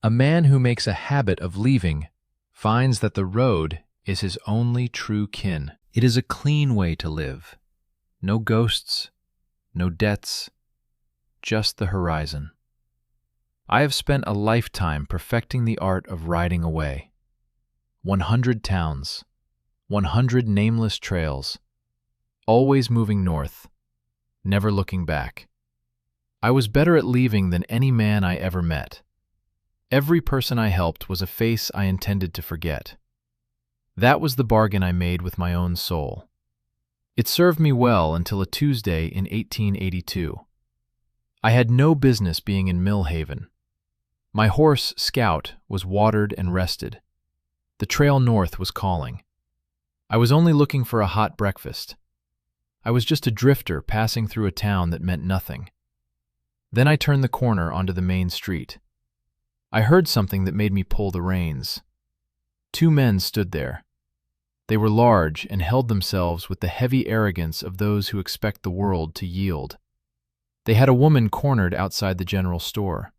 A man who makes a habit of leaving finds that the road is his only true kin. It is a clean way to live. No ghosts, no debts, just the horizon. I have spent a lifetime perfecting the art of riding away. 100 towns, 100 nameless trails, always moving north, never looking back. I was better at leaving than any man I ever met. Every person I helped was a face I intended to forget. That was the bargain I made with my own soul. It served me well until a Tuesday in 1882. I had no business being in Millhaven. My horse, Scout, was watered and rested. The trail north was calling. I was only looking for a hot breakfast. I was just a drifter passing through a town that meant nothing. Then I turned the corner onto the main street. I heard something that made me pull the reins. 2 men stood there. They were large and held themselves with the heavy arrogance of those who expect the world to yield. They had a woman cornered outside the general store.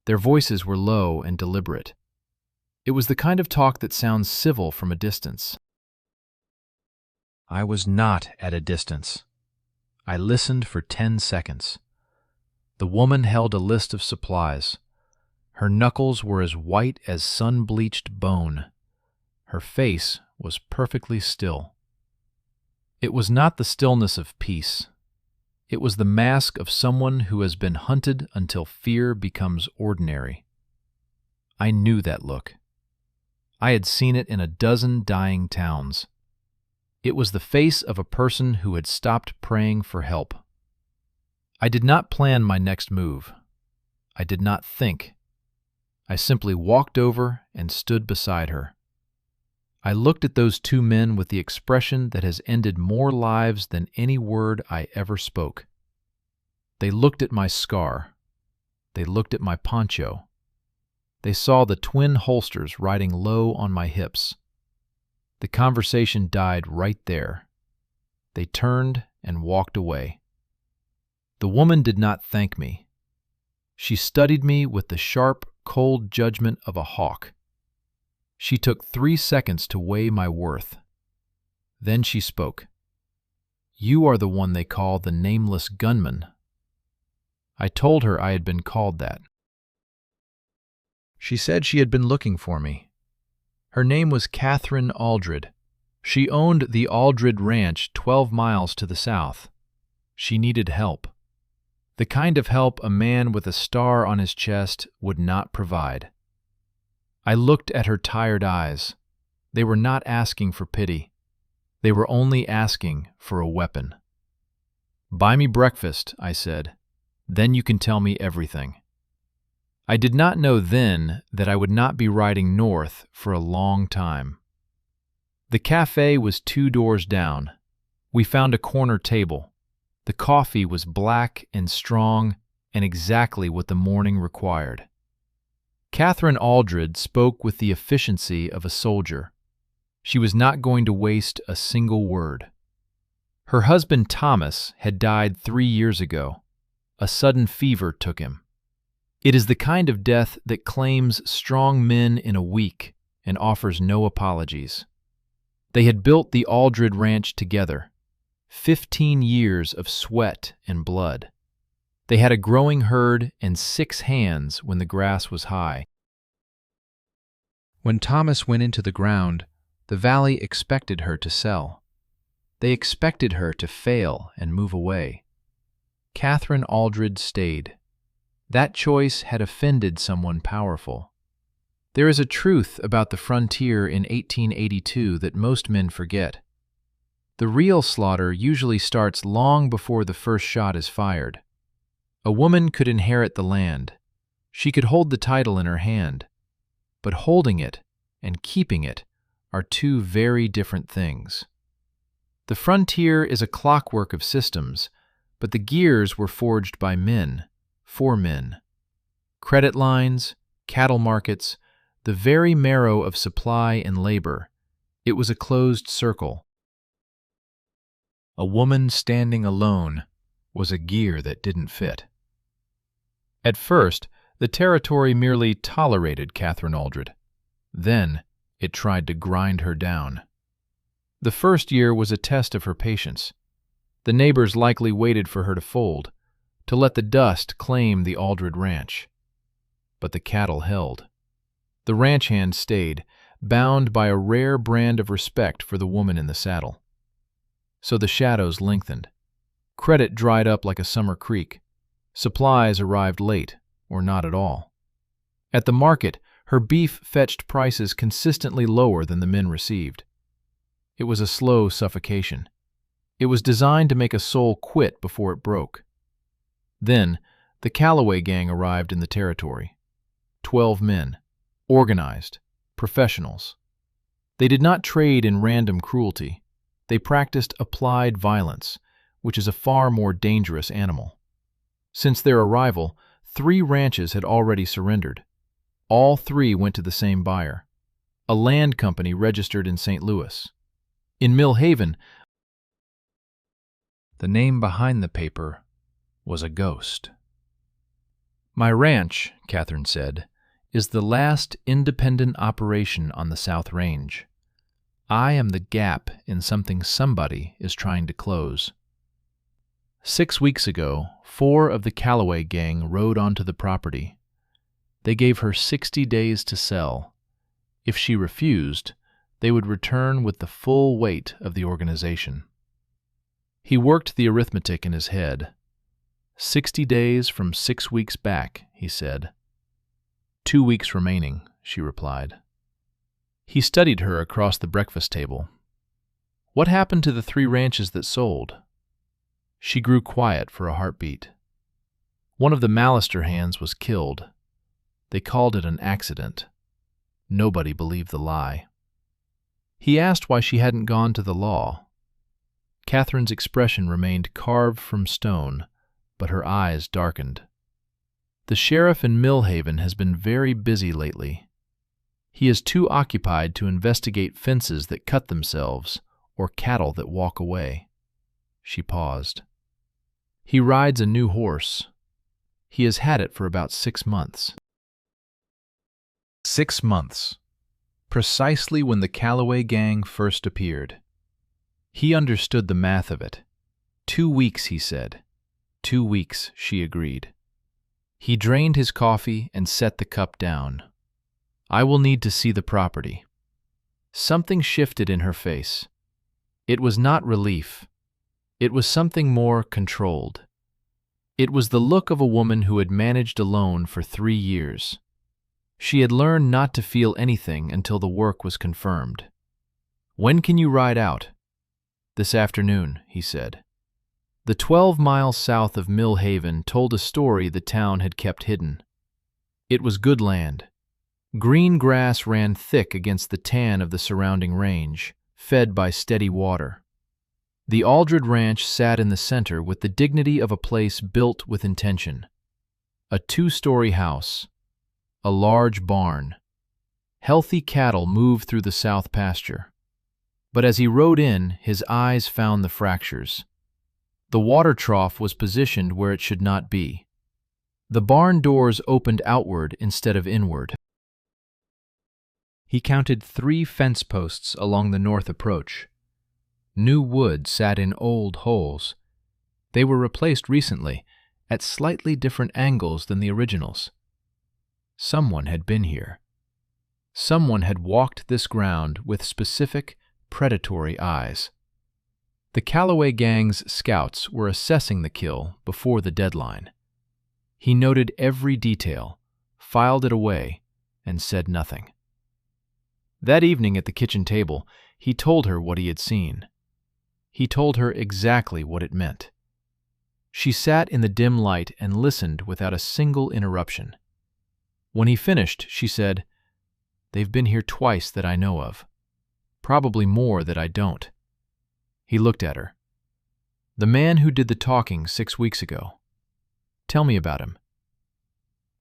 Their voices were low and deliberate. It was the kind of talk that sounds civil from a distance. I was not at a distance. I listened for 10 seconds. The woman held a list of supplies. Her knuckles were as white as sun-bleached bone. Her face was perfectly still. It was not the stillness of peace. It was the mask of someone who has been hunted until fear becomes ordinary. I knew that look. I had seen it in a dozen dying towns. It was the face of a person who had stopped praying for help. I did not plan my next move. I did not think. I simply walked over and stood beside her. I looked at those 2 men with the expression that has ended more lives than any word I ever spoke. They looked at my scar. They looked at my poncho. They saw the twin holsters riding low on my hips. The conversation died right there. They turned and walked away. The woman did not thank me. She studied me with the sharp, cold judgment of a hawk. She took 3 seconds to weigh my worth. Then she spoke. "You are the one they call the nameless gunman." I told her I had been called that. She said she had been looking for me. Her name was Catherine Aldred. She owned the Aldred Ranch 12 miles to the south. She needed help. The kind of help a man with a star on his chest would not provide. I looked at her tired eyes. They were not asking for pity. They were only asking for a weapon. "Buy me breakfast," I said. "Then you can tell me everything." I did not know then that I would not be riding north for a long time. The cafe was 2 doors down. We found a corner table. The coffee was black and strong and exactly what the morning required. Catherine Aldred spoke with the efficiency of a soldier. She was not going to waste a single word. Her husband Thomas had died 3 years ago. A sudden fever took him. It is the kind of death that claims strong men in a week and offers no apologies. They had built the Aldred Ranch together. 15 years of sweat and blood. They had a growing herd and 6 hands when the grass was high. When Thomas went into the ground, the valley expected her to sell. They expected her to fail and move away. Catherine Aldred stayed. That choice had offended someone powerful. There is a truth about the frontier in 1882 that most men forget. The real slaughter usually starts long before the first shot is fired. A woman could inherit the land. She could hold the title in her hand. But holding it and keeping it are 2 very different things. The frontier is a clockwork of systems, but the gears were forged by men, for men. Credit lines, cattle markets, the very marrow of supply and labor. It was a closed circle. A woman standing alone was a gear that didn't fit. At first, The territory merely tolerated Catherine Aldred. Then it tried to grind her down. The first year was a test of her patience. The neighbors likely waited for her to fold, to let the dust claim the Aldred ranch. But the cattle held. The ranch hand stayed, bound by a rare brand of respect for the woman in the saddle. So the shadows lengthened. Credit dried up like a summer creek. Supplies arrived late, or not at all. At the market, her beef fetched prices consistently lower than the men received. It was a slow suffocation. It was designed to make a soul quit before it broke. Then, the Callaway gang arrived in the territory. 12 men, organized, professionals. They did not trade in random cruelty. They practiced applied violence, which is a far more dangerous animal. Since their arrival, 3 ranches had already surrendered. All 3 went to the same buyer, a land company registered in St. Louis. In Mill Haven, the name behind the paper was a ghost. "My ranch," Catherine said, "is the last independent operation on the South Range. I am the gap in something somebody is trying to close." 6 weeks ago, 4 of the Callaway gang rode onto the property. They gave her 60 days to sell. If she refused, they would return with the full weight of the organization. He worked the arithmetic in his head. 60 days from 6 weeks back, he said. 2 weeks remaining, she replied. He studied her across the breakfast table. What happened to the 3 ranches that sold? She grew quiet for a heartbeat. One of the Mallister hands was killed. They called it an accident. Nobody believed the lie. He asked why she hadn't gone to the law. Catherine's expression remained carved from stone, but her eyes darkened. The sheriff in Mill Haven has been very busy lately. He is too occupied to investigate fences that cut themselves or cattle that walk away. She paused. He rides a new horse. He has had it for about 6 months. 6 months. Precisely when the Callaway gang first appeared. He understood the math of it. 2 weeks, he said. 2 weeks, she agreed. He drained his coffee and set the cup down. I will need to see the property. Something shifted in her face. It was not relief. It was something more controlled. It was the look of a woman who had managed alone for 3 years. She had learned not to feel anything until the work was confirmed. When can you ride out? This afternoon, he said. The 12 miles south of Mill Haven told a story the town had kept hidden. It was good land. Green grass ran thick against the tan of the surrounding range, fed by steady water. The Aldred Ranch sat in the center with the dignity of a place built with intention. A 2-story house, a large barn. Healthy cattle moved through the south pasture. But as he rode in, his eyes found the fractures. The water trough was positioned where it should not be. The barn doors opened outward instead of inward. He counted 3 fence posts along the north approach. New wood sat in old holes. They were replaced recently, at slightly different angles than the originals. Someone had been here. Someone had walked this ground with specific, predatory eyes. The Callaway gang's scouts were assessing the kill before the deadline. He noted every detail, filed it away, and said nothing. That evening at the kitchen table, he told her what he had seen. He told her exactly what it meant. She sat in the dim light and listened without a single interruption. When he finished, she said, "They've been here twice that I know of. Probably more that I don't." He looked at her. "The man who did the talking 6 weeks ago. Tell me about him."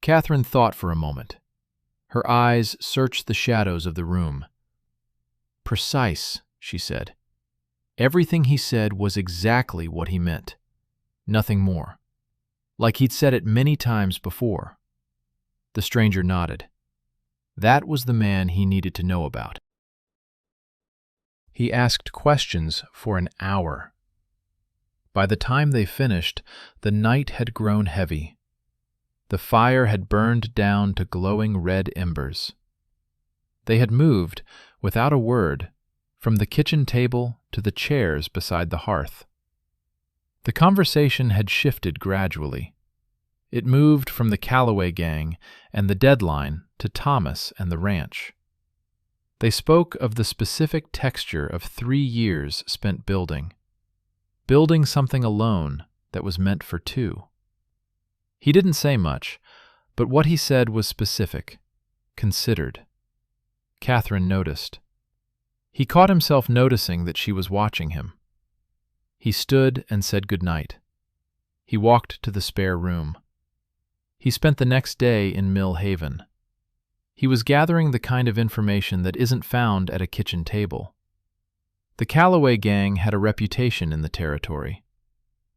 Catherine thought for a moment. Her eyes searched the shadows of the room. "Precise," she said. Everything he said was exactly what he meant. Nothing more. Like he'd said it many times before. The stranger nodded. That was the man he needed to know about. He asked questions for an hour. By the time they finished, the night had grown heavy. The fire had burned down to glowing red embers. They had moved, without a word, from the kitchen table to the chairs beside the hearth. The conversation had shifted gradually. It moved from the Calloway gang and the deadline to Thomas and the ranch. They spoke of the specific texture of 3 years spent building something alone that was meant for 2. He didn't say much, but what he said was specific, considered. Catherine noticed. He caught himself noticing that she was watching him. He stood and said goodnight. He walked to the spare room. He spent the next day in Mill Haven. He was gathering the kind of information that isn't found at a kitchen table. The Calloway gang had a reputation in the territory.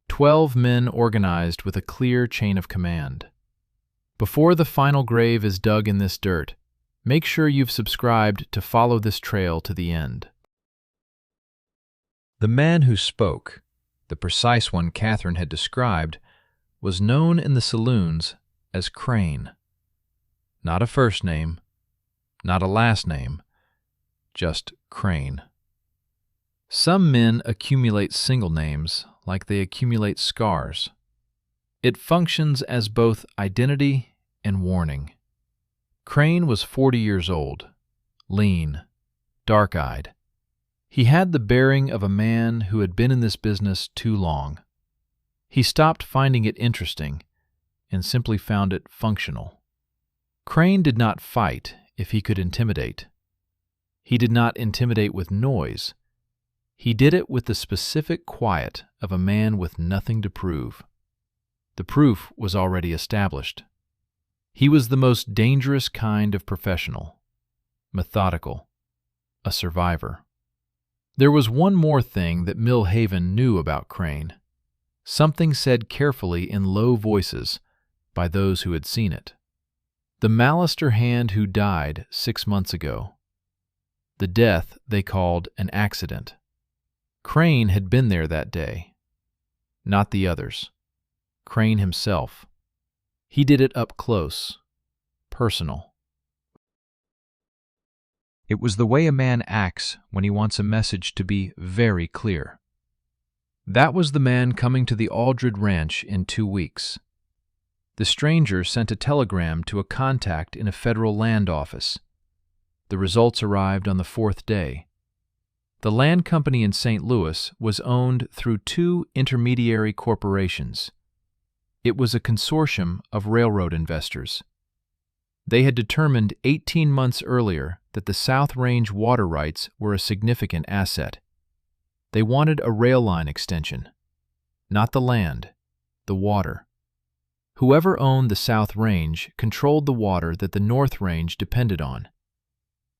12 men organized with a clear chain of command. Before the final grave is dug in this dirt, make sure you've subscribed to follow this trail to the end. The man who spoke, the precise one Catherine had described, was known in the saloons as Crane. Not a first name, not a last name, just Crane. Some men accumulate single names like they accumulate scars. It functions as both identity and warning. Crane was 40 years old, lean, dark-eyed. He had the bearing of a man who had been in this business too long. He stopped finding it interesting and simply found it functional. Crane did not fight if he could intimidate. He did not intimidate with noise. He did it with the specific quiet of a man with nothing to prove. The proof was already established. He was the most dangerous kind of professional, methodical, a survivor. There was one more thing that Mill Haven knew about Crane, something said carefully in low voices by those who had seen it. The Mallister hand who died 6 months ago. The death they called an accident. Crane had been there that day. Not the others. Crane himself. He did it up close, personal. It was the way a man acts when he wants a message to be very clear. That was the man coming to the Aldred Ranch in 2 weeks. The stranger sent a telegram to a contact in a federal land office. The results arrived on the 4th day. The land company in St. Louis was owned through 2 intermediary corporations. It was a consortium of railroad investors. They had determined 18 months earlier that the South Range water rights were a significant asset. They wanted a rail line extension. Not the land, the water. Whoever owned the South Range controlled the water that the North Range depended on.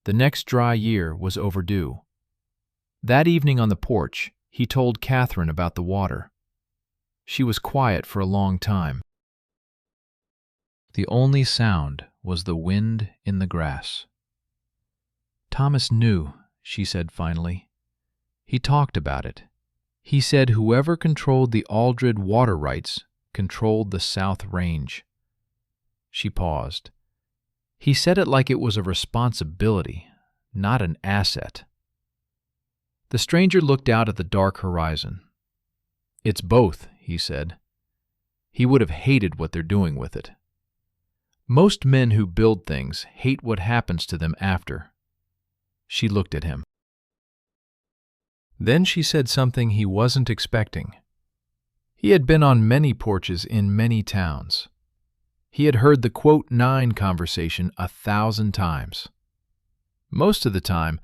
The next dry year was overdue. That evening on the porch, he told Catherine about the water. She was quiet for a long time. The only sound was the wind in the grass. Thomas knew, she said finally. He talked about it. He said whoever controlled the Aldred water rights controlled the South Range. She paused. He said it like it was a responsibility, not an asset. The stranger looked out at the dark horizon. It's both, he said. He would have hated what they're doing with it. Most men who build things hate what happens to them after. She looked at him. Then she said something he wasn't expecting. He had been on many porches in many towns. He had heard the quote 9 conversation 1,000 times. Most of the time,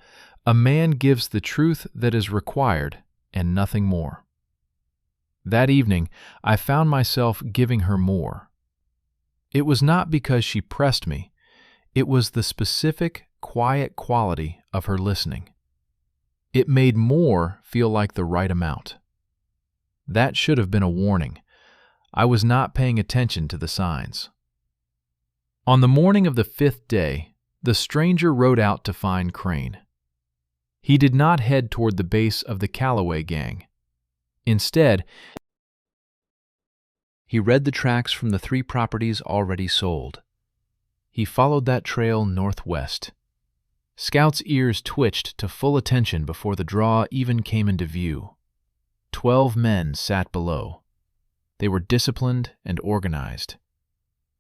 a man gives the truth that is required and nothing more. That evening, I found myself giving her more. It was not because she pressed me. It was the specific, quiet quality of her listening. It made more feel like the right amount. That should have been a warning. I was not paying attention to the signs. On the morning of the 5th day, the stranger rode out to find Crane. He did not head toward the base of the Calloway gang. Instead, he read the tracks from the 3 properties already sold. He followed that trail northwest. Scout's ears twitched to full attention before the draw even came into view. 12 men sat below. They were disciplined and organized.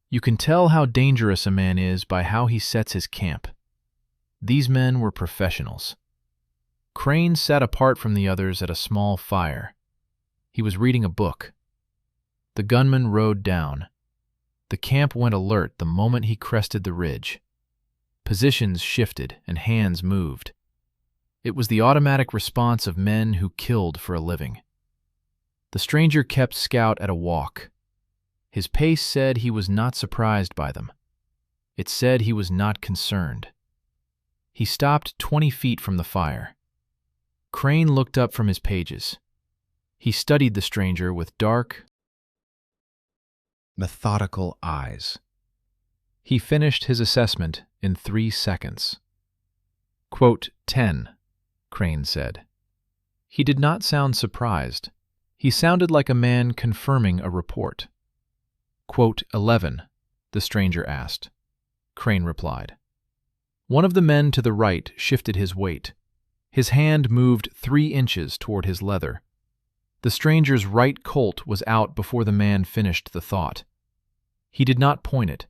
You can tell how dangerous a man is by how he sets his camp. These men were professionals. Crane sat apart from the others at a small fire. He was reading a book. The gunman rode down. The camp went alert the moment he crested the ridge. Positions shifted and hands moved. It was the automatic response of men who killed for a living. The stranger kept Scout at a walk. His pace said he was not surprised by them. It said he was not concerned. He stopped 20 feet from the fire. Crane looked up from his pages. He studied the stranger with dark, methodical eyes. He finished his assessment in 3 seconds. Quote, 10, Crane said. He did not sound surprised. He sounded like a man confirming a report. Quote, 11, the stranger asked. Crane replied. One of the men to the right shifted his weight. His hand moved 3 inches toward his leather. The stranger's right Colt was out before the man finished the thought. He did not point it.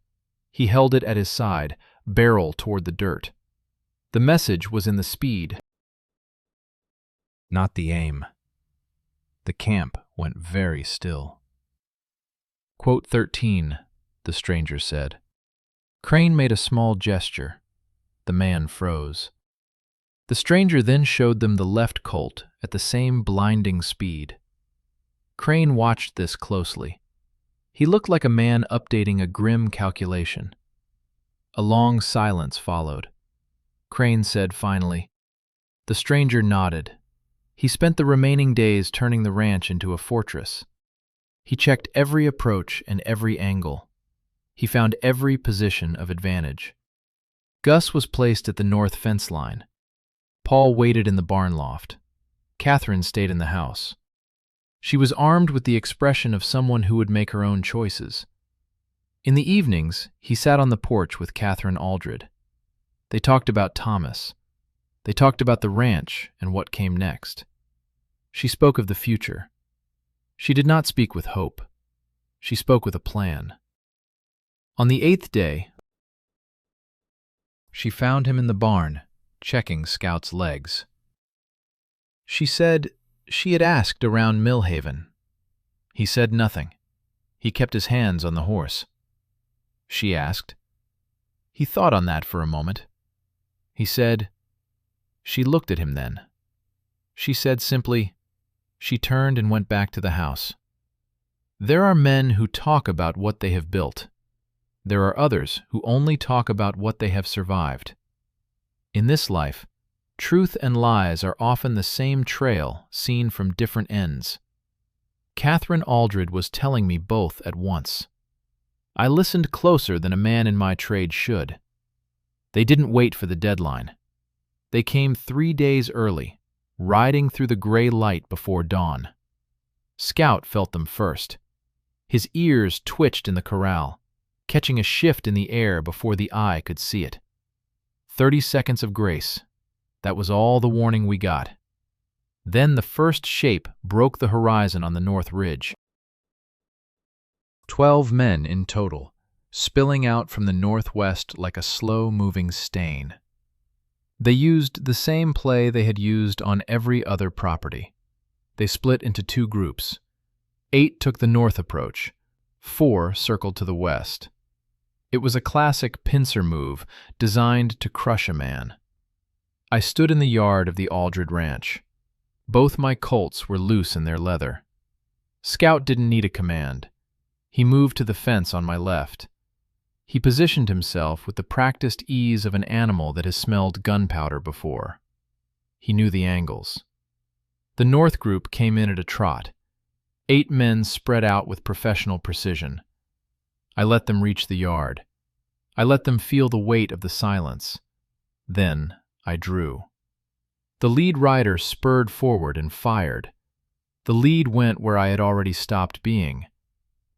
He held it at his side, barrel toward the dirt. The message was in the speed, not the aim. The camp went very still. Quote 13, the stranger said. Crane made a small gesture. The man froze. The stranger then showed them the left Colt at the same blinding speed. Crane watched this closely. He looked like a man updating a grim calculation. A long silence followed. Crane said finally. The stranger nodded. He spent the remaining days turning the ranch into a fortress. He checked every approach and every angle. He found every position of advantage. Gus was placed at the north fence line. Paul waited in the barn loft. Catherine stayed in the house. She was armed with the expression of someone who would make her own choices. In the evenings, he sat on the porch with Catherine Aldred. They talked about Thomas. They talked about the ranch and what came next. She spoke of the future. She did not speak with hope. She spoke with a plan. On the 8th day, she found him in the barn, checking Scout's legs. She said she had asked around Millhaven. He said nothing. He kept his hands on the horse. She asked. He thought on that for a moment. He said, she looked at him then. She said simply, she turned and went back to the house. There are men who talk about what they have built. There are others who only talk about what they have survived. In this life, truth and lies are often the same trail seen from different ends. Catherine Aldred was telling me both at once. I listened closer than a man in my trade should. They didn't wait for the deadline. They came 3 days early, riding through the gray light before dawn. Scout felt them first. His ears twitched in the corral, catching a shift in the air before the eye could see it. 30 seconds of grace. That was all the warning we got. Then the first shape broke the horizon on the north ridge. 12 men in total, spilling out from the northwest like a slow-moving stain. They used the same play they had used on every other property. They split into 2 groups. 8 took the north approach. 4 circled to the west. It was a classic pincer move designed to crush a man. I stood in the yard of the Aldred Ranch. Both my Colts were loose in their leather. Scout didn't need a command. He moved to the fence on my left. He positioned himself with the practiced ease of an animal that has smelled gunpowder before. He knew the angles. The north group came in at a trot. 8 men spread out with professional precision. I let them reach the yard. I let them feel the weight of the silence. Then I drew. The lead rider spurred forward and fired. The lead went where I had already stopped being.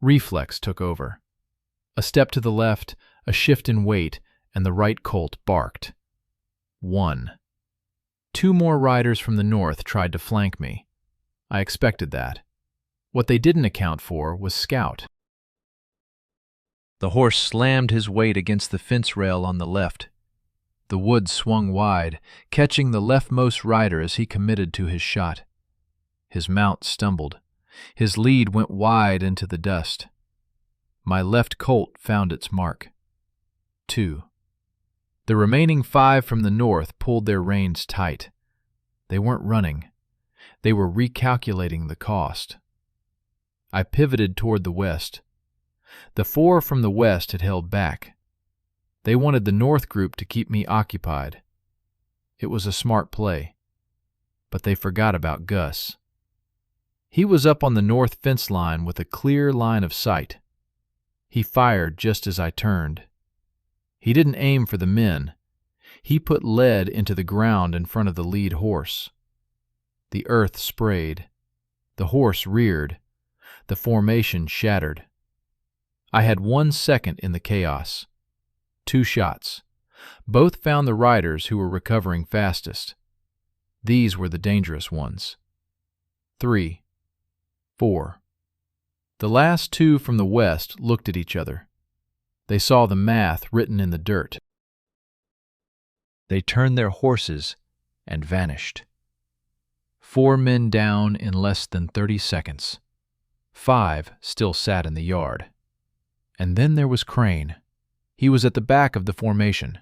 Reflex took over. A step to the left, a shift in weight, and the right colt barked. 1. 2 more riders from the north tried to flank me. I expected that. What they didn't account for was Scout. The horse slammed his weight against the fence rail on the left. The wood swung wide, catching the leftmost rider as he committed to his shot. His mount stumbled. His lead went wide into the dust. My left colt found its mark. 2. The remaining 5 from the north pulled their reins tight. They weren't running. They were recalculating the cost. I pivoted toward the west. The 4 from the west had held back. They wanted the north group to keep me occupied. It was a smart play. But they forgot about Gus. He was up on the north fence line with a clear line of sight. He fired just as I turned. He didn't aim for the men. He put lead into the ground in front of the lead horse. The earth sprayed. The horse reared. The formation shattered. I had 1 second in the chaos. 2 shots. Both found the riders who were recovering fastest. These were the dangerous ones. 3. 4. The last 2 from the west looked at each other. They saw the math written in the dirt. They turned their horses and vanished. 4 men down in less than 30 seconds. 5 still sat in the yard. And then there was Crane. He was at the back of the formation.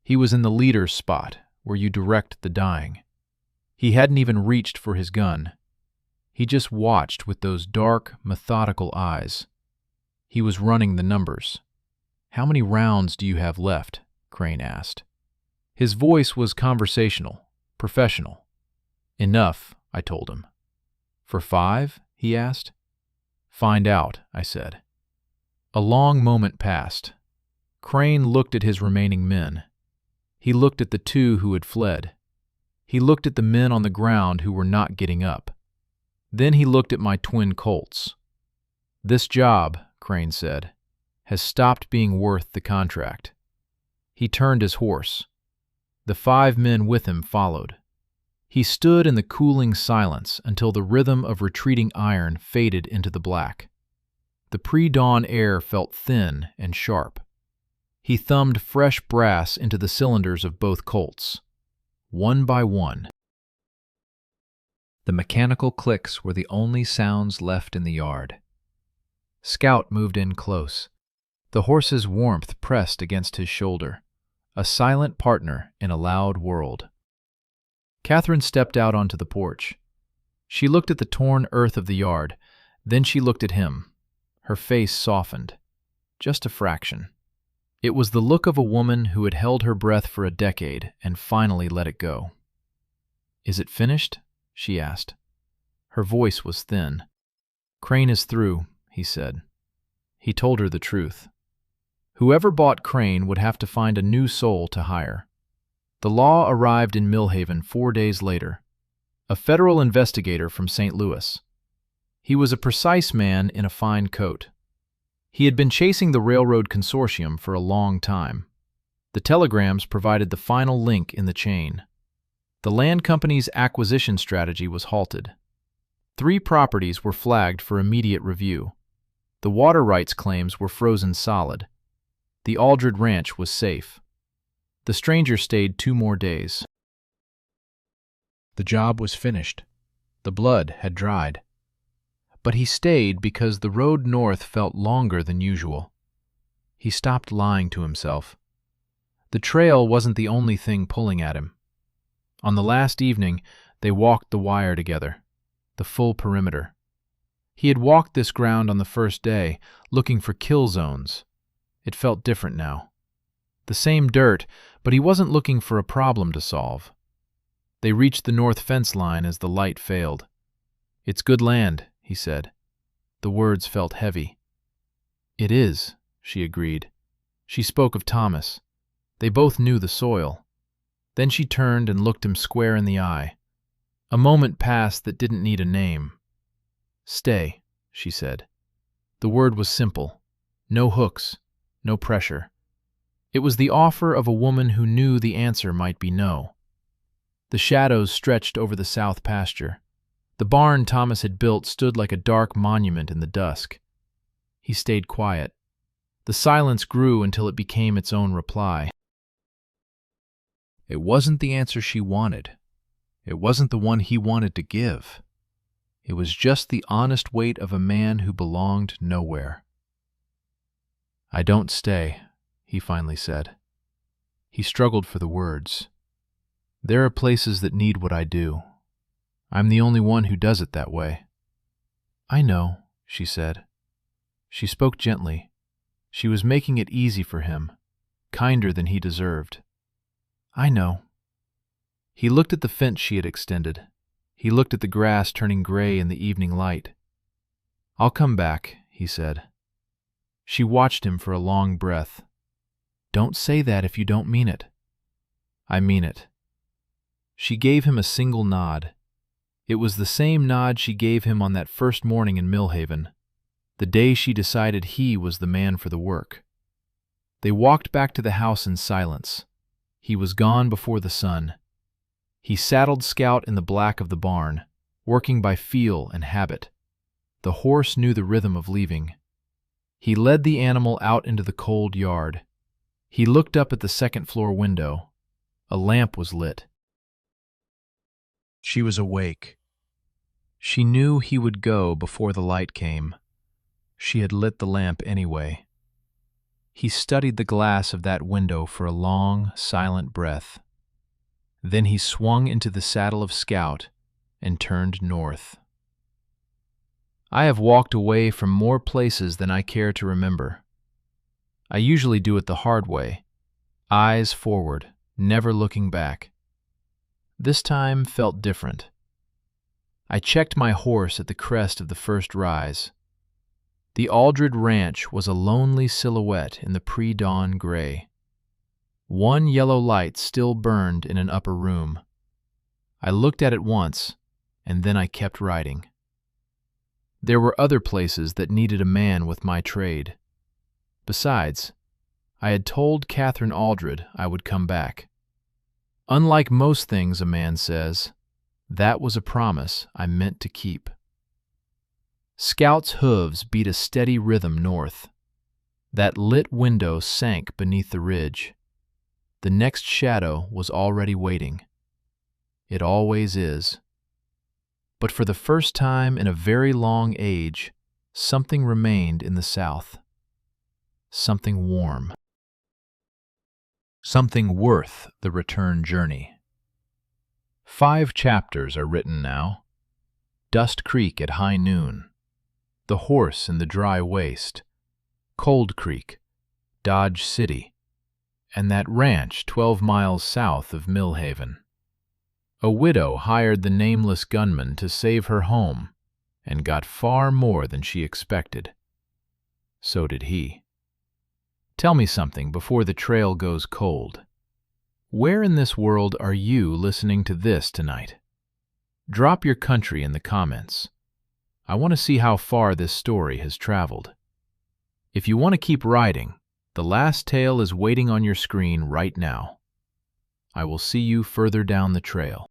He was in the leader's spot, where you direct the dying. He hadn't even reached for his gun. He just watched with those dark, methodical eyes. He was running the numbers. "How many rounds do you have left?" Crane asked. His voice was conversational, professional. "Enough," I told him. "For 5?" he asked. "Find out," I said. A long moment passed. Crane looked at his remaining men. He looked at the 2 who had fled. He looked at the men on the ground who were not getting up. Then he looked at my twin colts. "This job," Crane said, "has stopped being worth the contract." He turned his horse. The 5 men with him followed. He stood in the cooling silence until the rhythm of retreating iron faded into the black. The pre-dawn air felt thin and sharp. He thumbed fresh brass into the cylinders of both colts. 1 by 1. The mechanical clicks were the only sounds left in the yard. Scout moved in close. The horse's warmth pressed against his shoulder, a silent partner in a loud world. Catherine stepped out onto the porch. She looked at the torn earth of the yard, then she looked at him. Her face softened, just a fraction. It was the look of a woman who had held her breath for a decade and finally let it go. "Is it finished?" she asked. Her voice was thin. "Crane is through," he said. He told her the truth. Whoever bought Crane would have to find a new soul to hire. The law arrived in Millhaven 4 days later. A federal investigator from St. Louis. He was a precise man in a fine coat. He had been chasing the railroad consortium for a long time. The telegrams provided the final link in the chain. The land company's acquisition strategy was halted. 3 properties were flagged for immediate review. The water rights claims were frozen solid. The Aldred Ranch was safe. The stranger stayed 2 more days. The job was finished. The blood had dried. But he stayed because the road north felt longer than usual. He stopped lying to himself. The trail wasn't the only thing pulling at him. On the last evening, they walked the wire together, the full perimeter. He had walked this ground on the first day, looking for kill zones. It felt different now. The same dirt, but he wasn't looking for a problem to solve. They reached the north fence line as the light failed. "It's good land," he said. The words felt heavy. "It is," she agreed. She spoke of Thomas. They both knew the soil. Then she turned and looked him square in the eye. A moment passed that didn't need a name. "Stay," she said. The word was simple. No hooks, no pressure. It was the offer of a woman who knew the answer might be no. The shadows stretched over the south pasture. The barn Thomas had built stood like a dark monument in the dusk. He stayed quiet. The silence grew until it became its own reply. It wasn't the answer she wanted. It wasn't the one he wanted to give. It was just the honest weight of a man who belonged nowhere. "I don't stay," he finally said. He struggled for the words. "There are places that need what I do. I'm the only one who does it that way." "I know," she said. She spoke gently. She was making it easy for him, kinder than he deserved. "I know." He looked at the fence she had extended. He looked at the grass turning gray in the evening light. "I'll come back," he said. She watched him for a long breath. "Don't say that if you don't mean it." "I mean it." She gave him a single nod. It was the same nod she gave him on that first morning in Millhaven, the day she decided he was the man for the work. They walked back to the house in silence. He was gone before the sun. He saddled Scout in the black of the barn, working by feel and habit. The horse knew the rhythm of leaving. He led the animal out into the cold yard. He looked up at the second-floor window. A lamp was lit. She was awake. She knew he would go before the light came. She had lit the lamp anyway. He studied the glass of that window for a long, silent breath. Then he swung into the saddle of Scout and turned north. I have walked away from more places than I care to remember. I usually do it the hard way, eyes forward, never looking back. This time felt different. I checked my horse at the crest of the first rise. The Aldred Ranch was a lonely silhouette in the pre-dawn gray. One yellow light still burned in an upper room. I looked at it once, and then I kept riding. There were other places that needed a man with my trade. Besides, I had told Catherine Aldred I would come back. Unlike most things a man says, that was a promise I meant to keep. Scout's hooves beat a steady rhythm north. That lit window sank beneath the ridge. The next shadow was already waiting. It always is. But for the first time in a very long age, something remained in the south. Something warm. Something worth the return journey. 5 chapters are written now. Dust Creek at high noon. The horse in the dry waste. Cold Creek. Dodge City. And that ranch 12 miles south of Millhaven. A widow hired the nameless gunman to save her home and got far more than she expected. So did he. Tell me something before the trail goes cold. Where in this world are you listening to this tonight? Drop your country in the comments. I want to see how far this story has traveled. If you want to keep riding, the last tale is waiting on your screen right now. I will see you further down the trail.